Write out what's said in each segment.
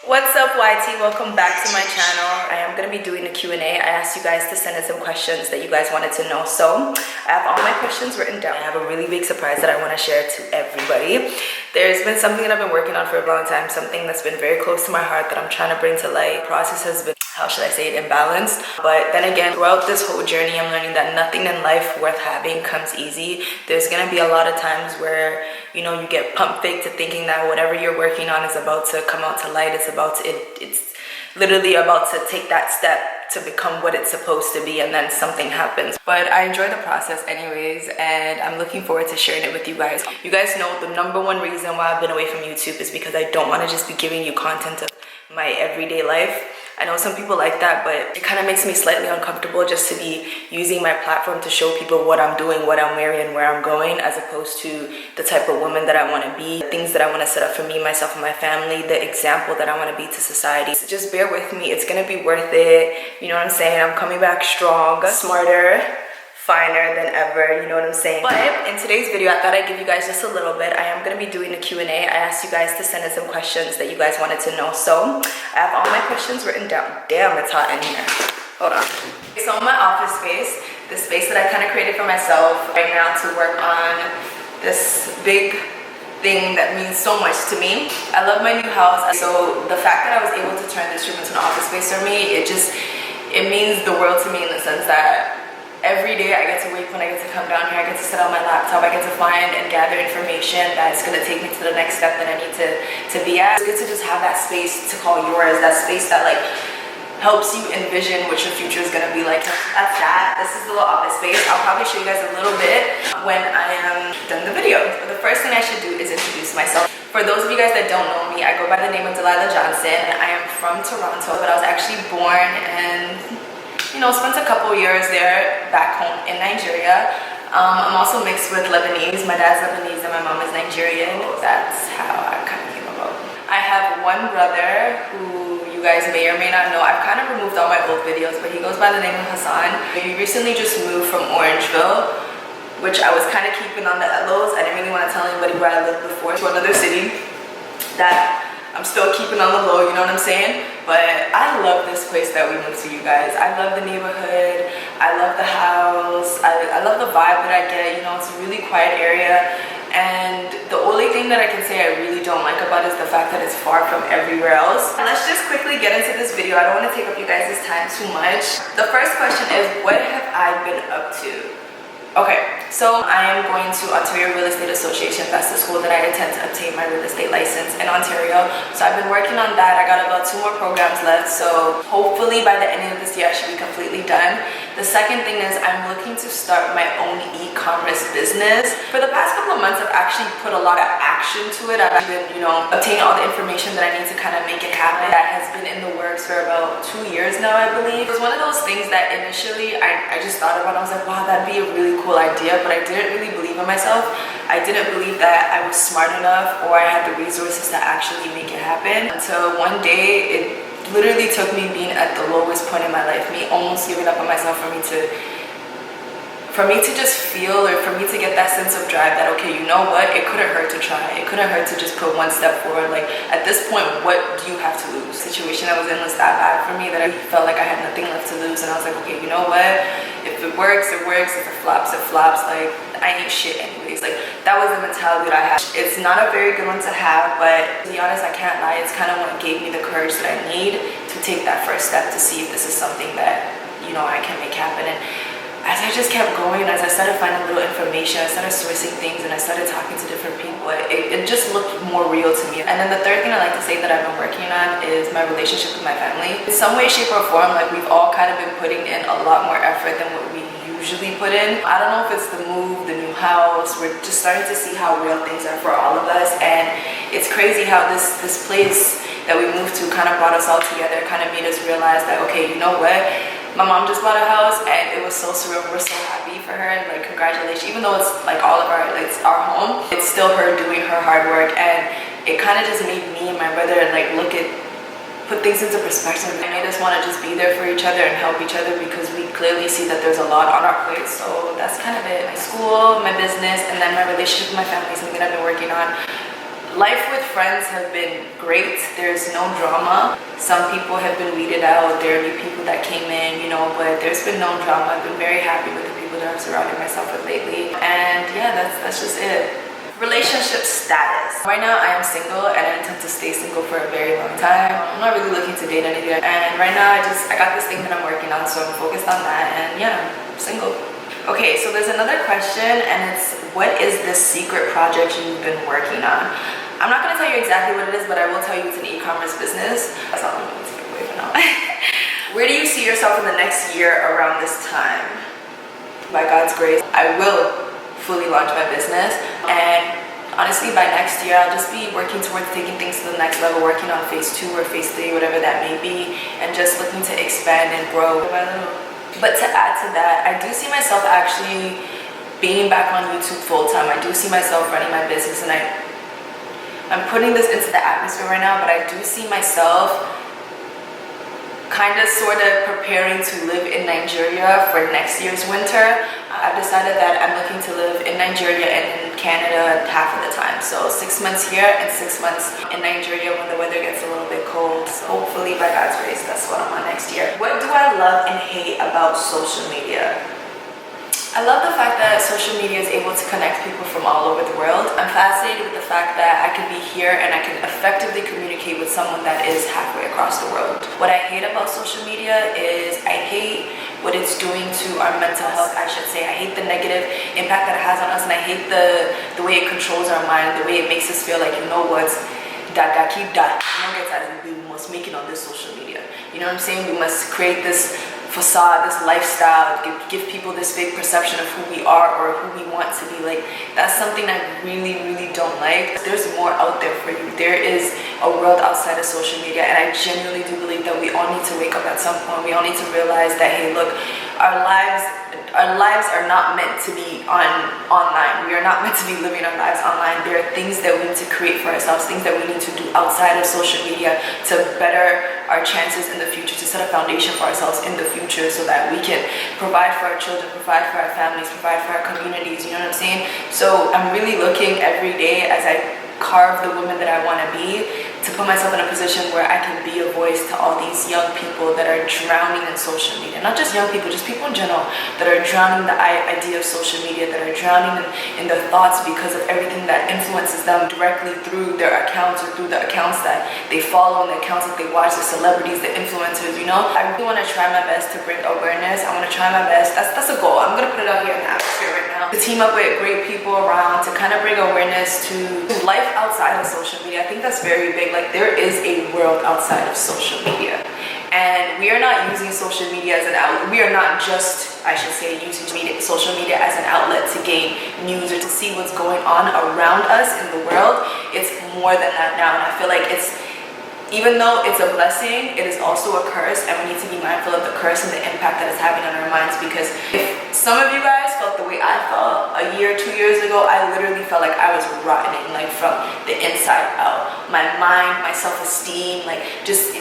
What's up, YT? Welcome back to my channel. I am going to be doing a Q&A. I asked you guys to send in some questions that you guys wanted to know. So I have all my questions written down. I have a really big surprise that I want to share to everybody. There's been something that I've been working on for a long time, something that's been very close to my heart that I'm trying to bring to light. The process has been, how should I say it, imbalanced. But then again, throughout this whole journey, I'm learning that nothing in life worth having comes easy. There's going to be a lot of times where, you know, you get pump faked to thinking that whatever you're working on is about to come out to light. It's literally about to take that step to become what it's supposed to be, and then something happens. But I enjoy the process anyways, and I'm looking forward to sharing it with you guys. You guys know the number one reason why I've been away from YouTube is because I don't want to just be giving you content of my everyday life. I know some people like that, but it kind of makes me slightly uncomfortable just to be using my platform to show people what I'm doing, what I'm wearing, and where I'm going, as opposed to the type of woman that I want to be, the things that I want to set up for me, myself, and my family, the example that I want to be to society. So just bear with me. It's going to be worth it. You know what I'm saying? I'm coming back strong, smarter, finer than ever, you know what I'm saying? But in today's video, I thought I'd give you guys just a little bit. I am gonna be doing a Q&A. I asked you guys to send in some questions that you guys wanted to know. So I have all my questions written down. Damn, it's hot in here. Hold on. So my office space, the space that I kind of created for myself right now to work on this big thing that means so much to me. I love my new house. So the fact that I was able to turn this room into an office space for me, it means the world to me, in the sense that every day I get to wake when I get to come down here, I get to sit on my laptop, I get to find and gather information that's gonna take me to the next step that I need to be at. It's good to just have that space to call yours, that space that like helps you envision what your future is gonna be like. That's that. This is the little office space. I'll probably show you guys a little bit when I am done the video. But the first thing I should do is introduce myself. For those of you guys that don't know me, I go by the name of Delaila Johnson. I am from Toronto, but I was actually born and spent a couple years there back home in Nigeria. I'm also mixed with Lebanese. My dad's Lebanese and my mom is Nigerian. That's how I kind of came about. I have one brother who you guys may or may not know. I've kind of removed all my old videos, but he goes by the name of Hassan. He recently just moved from Orangeville, which I was kind of keeping on the LOs. I didn't really want to tell anybody where I lived before, to another city that I'm still keeping on the low, you know what I'm saying? But I love this place that we moved to, you guys. I love the neighborhood. I love the house. I love the vibe that I get. You know, it's a really quiet area. And the only thing that I can say I really don't like about it is the fact that it's far from everywhere else. Let's just quickly get into this video. I don't want to take up you guys' time too much. The first question is, what have I been up to? Okay, so I am going to Ontario Real Estate Association. That's the school that I intend to obtain my real estate license in Ontario. So I've been working on that. I got about 2 more programs left. So hopefully by the end of this year, I should be completely done. The second thing is I'm looking to start my own e-commerce business. For the past couple of months, I've actually put a lot of action to it. I've been, obtaining all the information that I need to kind of make it happen. That has been in the works for about 2 years now, I believe. It was one of those things that initially I just thought about. I was like, wow, that'd be a really cool idea, but I didn't really believe in myself. I didn't believe that I was smart enough or I had the resources to actually make it happen, until one day it literally took me being at the lowest point in my life, me almost giving up on myself, for me to just feel, or for me to get that sense of drive that, okay, you know what, it couldn't hurt to try. It couldn't hurt to just put one step forward. Like, at this point, what do you have to lose? The situation I was in was that bad for me that I felt like I had nothing left to lose, and I was like, okay, you know what, if it works, it works. If it flops, it flops. Like, I ain't shit anyways. Like, that was the mentality that I had. It's not a very good one to have, but to be honest, I can't lie, it's kind of what gave me the courage that I need to take that first step to see if this is something that, I can make happen. And as I just kept going, as I started finding little information, I started sourcing things, and I started talking to different people, it just looked more real to me. And then the third thing I like to say that I've been working on is my relationship with my family. In some way, shape, or form, like, we've all kind of been putting in a lot more effort than what we usually put in. I don't know if it's the move, the new house. We're just starting to see how real things are for all of us, and it's crazy how this place that we moved to kind of brought us all together, kind of made us realize that, okay, you know what? My mom just bought a house, and it was so surreal. We're so happy for her, and like, congratulations. Even though it's like it's our home, it's still her doing her hard work, and it kind of just made me and my brother like put things into perspective. It made us want to just be there for each other and help each other, because we clearly see that there's a lot on our plate. So that's kind of it. My school, my business, and then my relationship with my family is something I've been working on. Life with friends have been great. There's no drama. Some people have been weeded out. There are new people that came in, you know, but there's been no drama. I've been very happy with the people that I've surrounded myself with lately. And yeah, that's just it. Relationship status. Right now I am single and I intend to stay single for a very long time. I'm not really looking to date anything. And right now I got this thing that I'm working on, so I'm focused on that, and yeah, I'm single. Okay, so there's another question, and it's, what is this secret project you've been working on? I'm not gonna tell you exactly what it is, but I will tell you it's an e-commerce business. That's all I'm gonna take away for now. Where do you see yourself in the next year around this time? By God's grace, I will fully launch my business, and honestly by next year I'll just be working towards taking things to the next level, working on phase 2 or phase 3, whatever that may be, and just looking to expand and grow by little. But to add to that, I do see myself actually being back on YouTube full time. I do see myself running my business, and I'm putting this into the atmosphere right now, but I do see myself kind of sort of preparing to live in Nigeria for next year's winter. I've decided that I'm looking to live in Nigeria and in Canada half of the time. So 6 months here and 6 months in Nigeria when the weather gets a little bit cold. So hopefully by God's grace, that's what I'm on next year. What do I love and hate about social media? I love the fact that social media is able to connect people from all over the world. I'm fascinated with the fact that I can be here and I can effectively communicate with someone that is halfway across the world. What I hate about social media is I hate what it's doing to our mental health, I should say. I hate the negative impact that it has on us, and I hate the way it controls our mind, the way it makes us feel like, you know what, we must make it on this social media. You know what I'm saying? We must create this facade, this lifestyle, give people this fake perception of who we are or who we want to be. Like, that's something I really, really don't like. There's more out there for you. There is a world outside of social media, and I genuinely do believe that we all need to wake up at some point. We all need to realize that, hey, look, our lives are not meant to be online. We are not meant to be living our lives online. There are things that we need to create for ourselves, things that we need to do outside of social media to better our chances in the future, to set a foundation for ourselves in the future so that we can provide for our children, provide for our families, provide for our communities, you know what I'm saying? So I'm really looking every day as I carve the woman that I want to be, to put myself in a position where I can be a voice to all these young people that are drowning in social media. Not just young people, just people in general that are drowning in the idea of social media, that are drowning in their thoughts because of everything that influences them directly through their accounts or through the accounts that they follow and the accounts that they watch, the celebrities, the influencers, you know? I really want to try my best to bring awareness. I want to try my best. That's a goal. I'm going to put it out here in the atmosphere right now. To team up with great people around, to kind of bring awareness to life outside of social media. I think that's very big. Like, there is a world outside of social media, and we are not using social media as an outlet. We are not just, I should say, using social media as an outlet to gain news or to see what's going on around us in the world. It's more than that now, and I feel like even though it's a blessing, it is also a curse, and we need to be mindful of the curse and the impact that it's having on our minds. Because if some of you guys felt the way I felt a year, 2 years ago, I literally felt like I was rotting, like from the inside out. My mind, my self-esteem, like just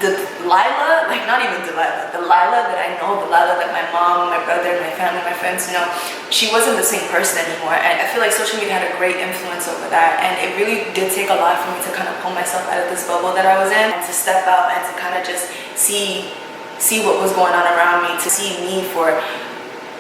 the Delaila, like not even Delaila, the Delaila that I know, the Delaila that my mom, my brother, my family, my friends, you know, she wasn't the same person anymore. And I feel like social media had a great influence over that, and it really did take a lot for me to kind of pull myself out of this bubble that I was in, and to step out and to kind of just see what was going on around me, to see me for,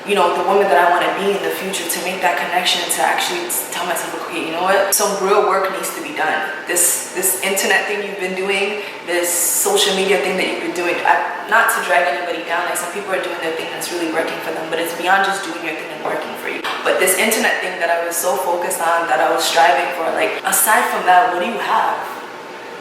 you know, the woman that I want to be in the future, to make that connection, to actually tell myself, okay, you know what, some real work needs to be done. This internet thing you've been doing, this social media thing that you've been doing, not to drag anybody down, like some people are doing their thing that's really working for them, but it's beyond just doing your thing and working for you. But this internet thing that I was so focused on, that I was striving for, like, aside from that, what do you have?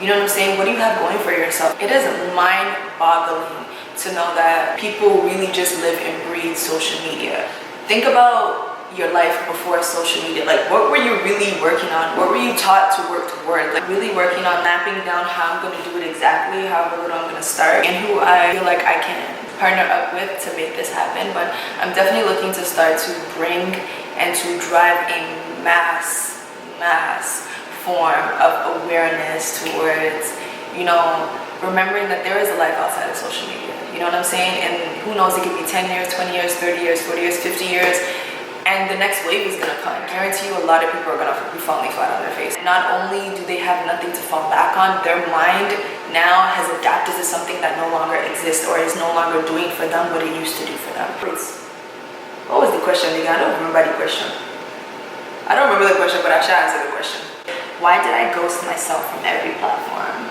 You know what I'm saying? What do you have going for yourself? It is mind-boggling to know that people really just live and breathe social media. Think about your life before social media. Like, what were you really working on? What were you taught to work toward? Like, really working on mapping down how I'm going to do it exactly, however little I'm going to start, and who I feel like I can partner up with to make this happen. But I'm definitely looking to start to bring and to drive a mass form of awareness towards, you know, remembering that there is a life outside of social media. You know what I'm saying? And who knows, it could be 10 years, 20 years, 30 years, 40 years, 50 years. and the next wave is gonna come. I guarantee you a lot of people are gonna be falling flat on their face. Not only do they have nothing to fall back on, their mind now has adapted to something that no longer exists or is no longer doing for them what it used to do for them. What was the question again? I don't remember the question. I don't remember the question, but I should answer the question. Why did I ghost myself from every platform?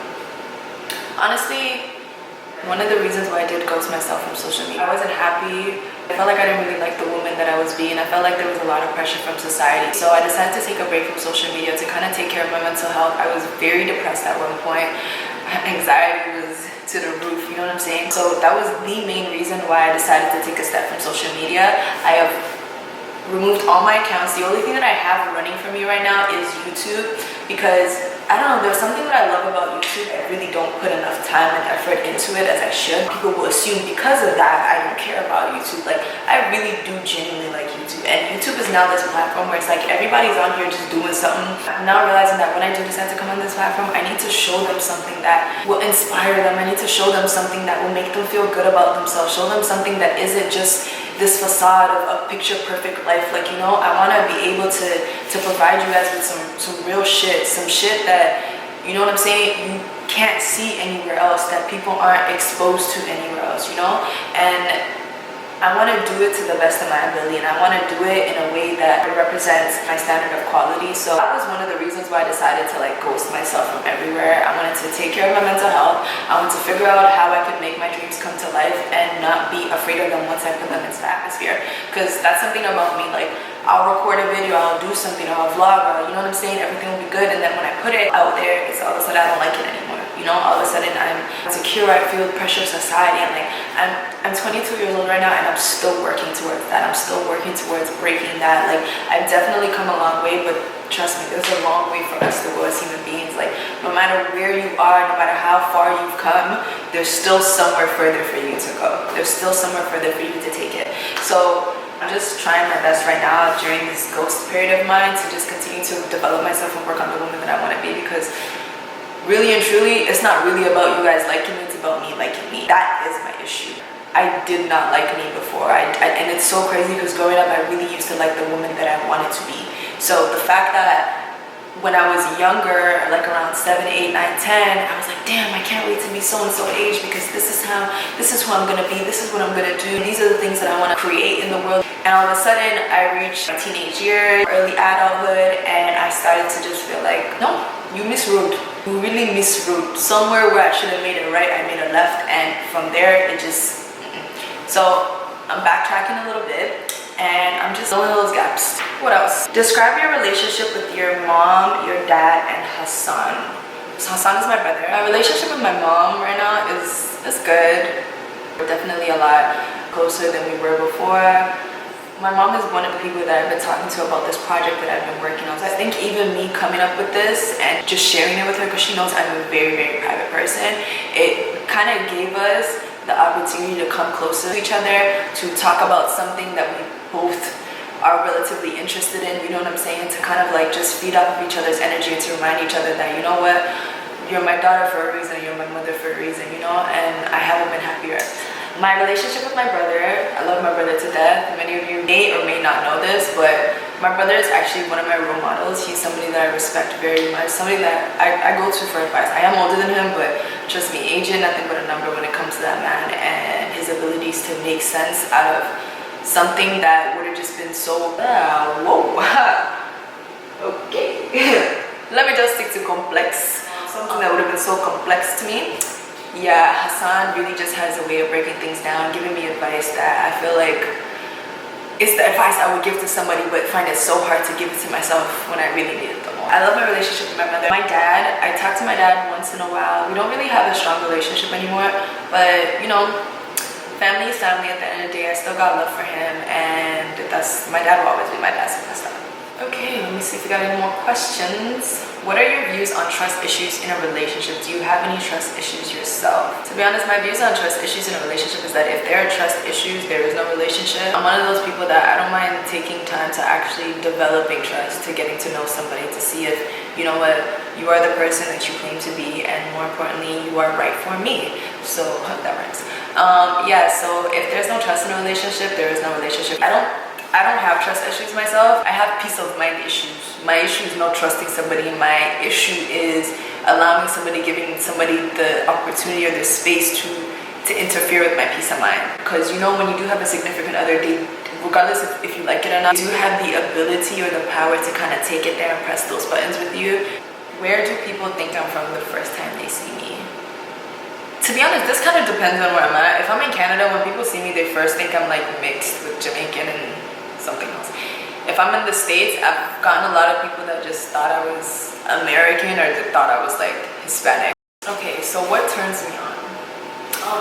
Honestly, one of the reasons why I did ghost myself from social media, I wasn't happy. I felt like I didn't really like the woman that I was being. I felt like there was a lot of pressure from society. So I decided to take a break from social media to kind of take care of my mental health. I was very depressed at one point. Anxiety was to the roof, you know what I'm saying? So that was the main reason why I decided to take a step from social media. I have removed all my accounts. The only thing that I have running for me right now is YouTube, because I don't know, there's something that I love about YouTube. I really don't put enough time and effort into it as I should. People will assume because of that I don't care about YouTube. Like, I really do genuinely like YouTube, and YouTube is now this platform where it's like everybody's on here just doing something. I'm now realizing that when I do decide to come on this platform, I need to show them something that will inspire them. I need to show them something that will make them feel good about themselves, show them something that isn't just this facade of a picture perfect life. Like, you know, I want to be able to provide you guys with some real shit, some shit that, you know what I'm saying, you can't see anywhere else, that people aren't exposed to anywhere else, you know. And I want to do it to the best of my ability, and I want to do it in a way that represents my standard of quality. So that was one of the reasons why I decided to like ghost myself from everywhere. I wanted to take care of my mental health. I wanted to figure out how I could make my dreams come to life and not be afraid of them once I put them into the atmosphere. Because that's something about me, like, I'll record a video, I'll do something, I'll vlog, you know what I'm saying, everything will be good, and then when I put it out there, it's all of a sudden I don't like it anymore. You know, all of a sudden I'm insecure, I feel the pressure of society, and like, I'm 22 years old right now, and I'm still working towards that. I'm still working towards breaking that. Like, I've definitely come a long way, but trust me, there's a long way for us to go as human beings. Like, no matter where you are, no matter how far you've come, there's still somewhere further for you to go. There's still somewhere further for you to take it. So I'm just trying my best right now during this ghost period of mine to just continue to develop myself and work on the woman that I want to be, because really and truly, it's not really about you guys liking me, it's about me liking me. That is my issue. I did not like me before. And it's so crazy because growing up, I really used to like the woman that I wanted to be. So the fact that when I was younger, like around 7, 8, 9, 10, I was like, damn, I can't wait to be so-and-so age, because this is who I'm gonna be, this is what I'm gonna do, these are the things that I wanna create in the world. And all of a sudden, I reached my teenage years, early adulthood, and I started to just feel like, no, you misruled. You really misruled. Somewhere where I should have made a right, I made a left, and from there, it just, So I'm backtracking a little bit, and I'm just filling those gaps. What else? Describe your relationship with your mom, your dad, and Hassan. So Hassan is my brother. My relationship with my mom right now is good. We're definitely a lot closer than we were before. My mom is one of the people that I've been talking to about this project that I've been working on. So I think even me coming up with this and just sharing it with her, because she knows I'm a very, very private person, it kind of gave us the opportunity to come closer to each other, to talk about something that we both are relatively interested in, you know what I'm saying, to kind of like just feed off of each other's energy and to remind each other that, you know what, you're my daughter for a reason, you're my mother for a reason, you know, and I haven't been happier. My relationship with my brother, I love my brother to death. Many of you may or may not know this, but my brother is actually one of my role models. He's somebody that I respect very much, somebody that I go to for advice. I am older than him, but trust me, age is nothing but a number when it comes to that man and his abilities to make sense out of something that would have just been so, whoa, okay. Let me just stick to complex. Something that would have been so complex to me. Yeah, Hassan really just has a way of breaking things down, giving me advice that I feel like it's the advice I would give to somebody, but find it so hard to give it to myself when I really need it the most. I love my relationship with my mother. My dad, I talk to my dad once in a while. We don't really have a strong relationship anymore, but you know, family is family at the end of the day. I still got love for him, and that's, my dad will always be my dad, so that's that. Okay, let me see if we got any more questions. What are your views on trust issues in a relationship? Do you have any trust issues yourself? To be honest, my views on trust issues in a relationship is that if there are trust issues, there is no relationship. I'm one of those people that I don't mind taking time to actually developing trust, to getting to know somebody, to see if, you know what, you are the person that you claim to be, and more importantly, you are right for me. So, that rhymes. Yeah, so if there's no trust in a relationship, there is no relationship. I don't I don't have trust issues myself. I have peace of mind issues. My issue is not trusting somebody. My issue is allowing somebody, giving somebody the opportunity or the space to interfere with my peace of mind. Because you know, when you do have a significant other, they, regardless if you like it or not, you do have the ability or the power to kind of take it there and press those buttons with you. Where do people think I'm from the first time they see me? To be honest, this kind of depends on where I'm at. If I'm in Canada, when people see me, they first think I'm like mixed with Jamaican and something else. If I'm in the States, I've gotten a lot of people that just thought I was American or thought I was like Hispanic. Okay, so what turns me on?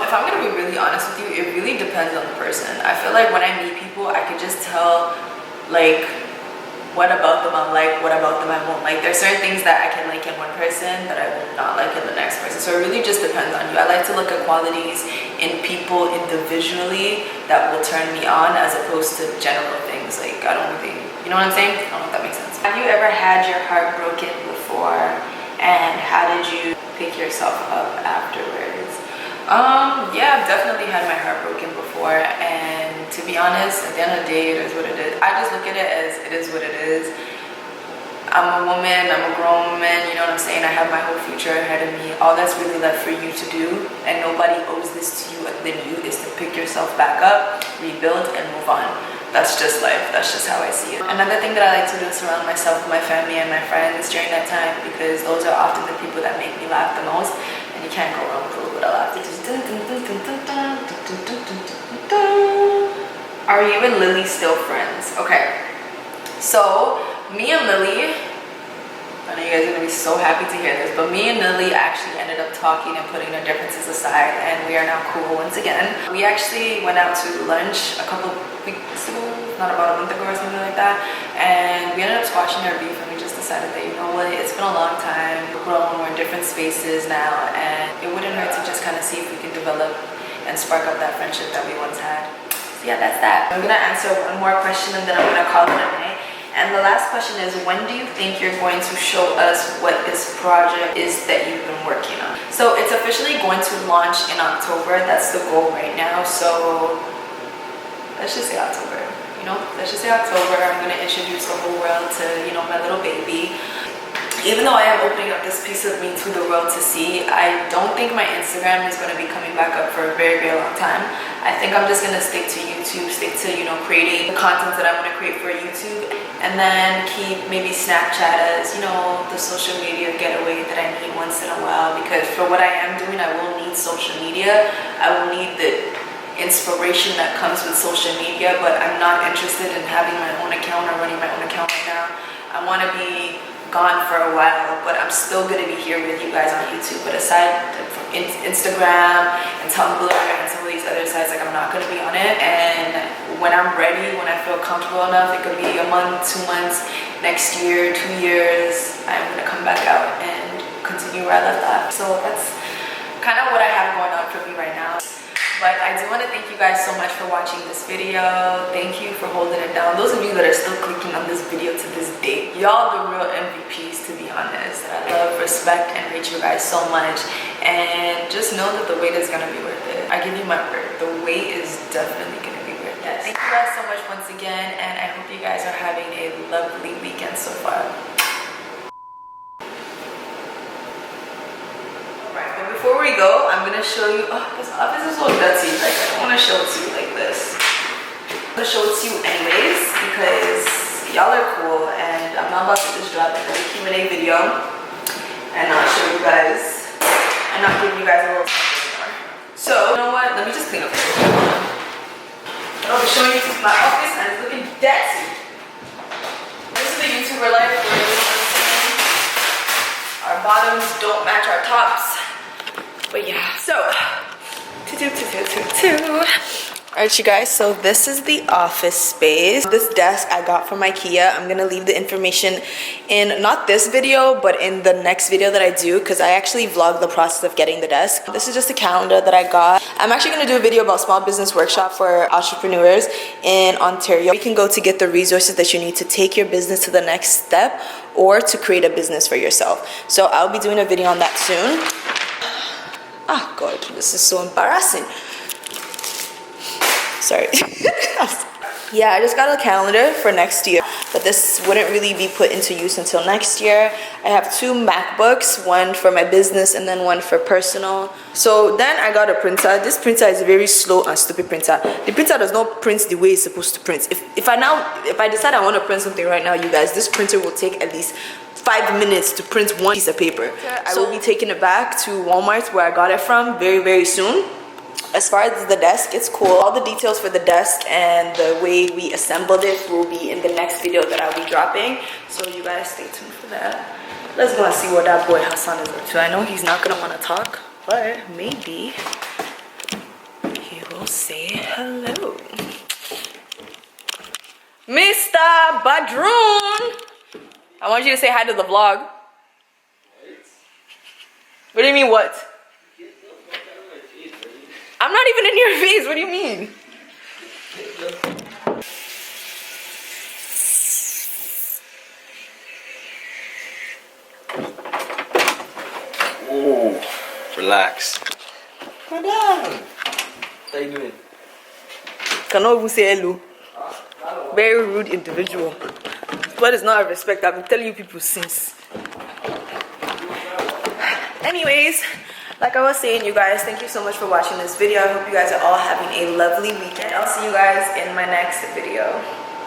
If I'm gonna be really honest with you, it really depends on the person. I feel like when I meet people, I could just tell like what about them I like, what about them I won't like. There's certain things that I can like in one person that I will not like in the next person. So it really just depends on you. I like to look at qualities in people individually that will turn me on as opposed to general things. Like I don't really, you know what I'm saying? I don't know if that makes sense. Have you ever had your heart broken before? And how did you pick yourself up afterwards? Yeah, I've definitely had my heart broken before, and to be honest, at the end of the day, it is what it is. I just look at it as it is what it is. I'm a woman, I'm a grown woman, you know what I'm saying? I have my whole future ahead of me. All that's really left for you to do, and nobody owes this to you other than you, is to pick yourself back up, rebuild, and move on. That's just life. That's just how I see it. Another thing that I like to do is surround myself with my family and my friends during that time, because those are often the people that make me laugh the most, and you can't go wrong with a little bit of laughter. Are you and Lily still friends? Okay, so me and Lily, I know you guys are gonna be so happy to hear this, but me and Lily actually ended up talking and putting our differences aside, and we are now cool once again. We actually went out to lunch a couple weeks ago, not about a month ago or something like that, and we ended up squashing our beef, and we just decided that, you know what, it's been a long time, we're grown, we're in different spaces now, and it wouldn't hurt to just kind of see if we can develop and spark up that friendship that we once had. So yeah, that's that. I'm gonna answer one more question and then I'm gonna call it a night. And the last question is, when do you think you're going to show us what this project is that you've been working on? So it's officially going to launch in October. That's the goal right now. So let's just say October, you know? Let's just say October. I'm going to introduce the whole world to, you know, my little baby. Even though I am opening up this piece of me to the world to see, I don't think my Instagram is going to be coming back up for a very, very long time. I think I'm just going to stick to YouTube, stick to, you know, creating the content that I want to create for YouTube, and then keep maybe Snapchat as, you know, the social media getaway that I need once in a while, because for what I am doing, I will need social media. I will need the inspiration that comes with social media, but I'm not interested in having my own account or running my own account right now. I want to be gone for a while, but I'm still going to be here with you guys on YouTube. But aside from Instagram and Tumblr and some of these other sites, like, I'm not going to be on it. And when I'm ready, when I feel comfortable enough, it could be a month, 2 months, next year, 2 years, I'm going to come back out and continue where I left off. So that's kind of what I have going on for me right now. But I do want to thank you guys so much for watching this video. Thank you for holding it down. Those of you that are still clicking on this video to this day, y'all the real MVPs, to be honest. I love, respect, and rate you guys so much. And just know that the wait is going to be worth it. I give you my word. The wait is definitely going to be worth it. Thank you guys so much once again. And I hope you guys are having a lovely weekend so far. Before we go, I'm gonna show you. Oh, this office is so dirty. Like, I don't want to show it to you like this. I'm gonna show it to you anyways because y'all are cool, and I'm not about to just drop another Q&A video and not show you guys and not give you guys a little something more. So you know what? Let me just clean up. I'll be showing you my office, and it's looking dirty. This is the YouTuber life. Our bottoms don't match our tops. But yeah, so alright you guys, so this is the office space. This desk I got from IKEA. I'm gonna leave the information in not this video but in the next video that I do, because I actually vlog the process of getting the desk. This is just a calendar that I got. I'm actually gonna do a video about small business workshop for entrepreneurs in Ontario. You can go to get the resources that you need to take your business to the next step or to create a business for yourself. So I'll be doing a video on that soon. Oh God, this is so embarrassing. Sorry. yeah, I just got a calendar for next year, but this wouldn't really be put into use until next year. I have 2 MacBooks, one for my business and then one for personal. So then I got a printer. This printer is a very slow and stupid printer. The printer does not print the way it's supposed to print. If I decide I want to print something right now, you guys, this printer will take at least 5 minutes to print one piece of paper. I will be taking it back to Walmart where I got it from very soon. As far as the desk, it's cool. All the details for the desk and the way we assembled it will be in the next video that I'll be dropping. So you guys stay tuned for that. Let's go and see what that boy Hassan is up to. I know he's not gonna want to talk, but maybe he will say hello. Mr. Badroon! I want you to say hi to the vlog. What do you mean what? I'm not even in your face. What do you mean? Oh, relax. Madam, how you doing? Cannot even say hello. Very rude individual. What is not respect? I've been telling you people since. Anyways, like I was saying, you guys, thank you so much for watching this video. I hope you guys are all having a lovely weekend. I'll see you guys in my next video.